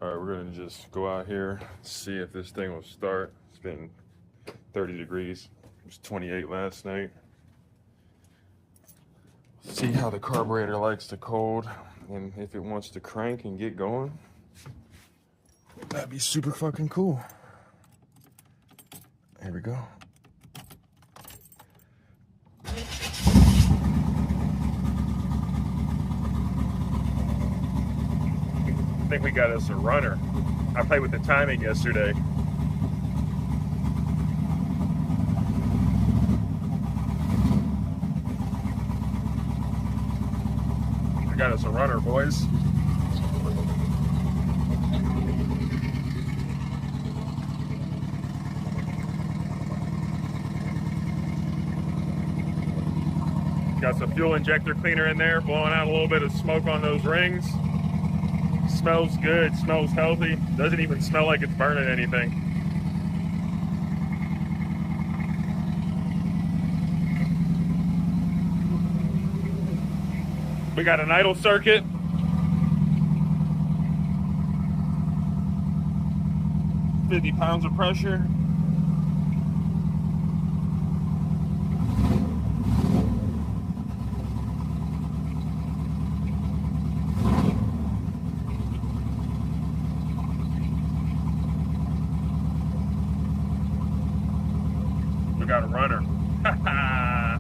All right, we're gonna just go out here, see if this thing will start. It's been 30 degrees. It was 28 last night. See how the carburetor likes the cold and if it wants to crank and get going. That'd be super fucking cool. Here we go. I think we got us a runner. I played with the timing yesterday. We got us a runner, boys. Got some fuel injector cleaner in there, blowing out a little bit of smoke on those rings. Smells good, smells healthy. Doesn't even smell like it's burning anything. We got an idle circuit. $50 pounds of pressure. We got a runner.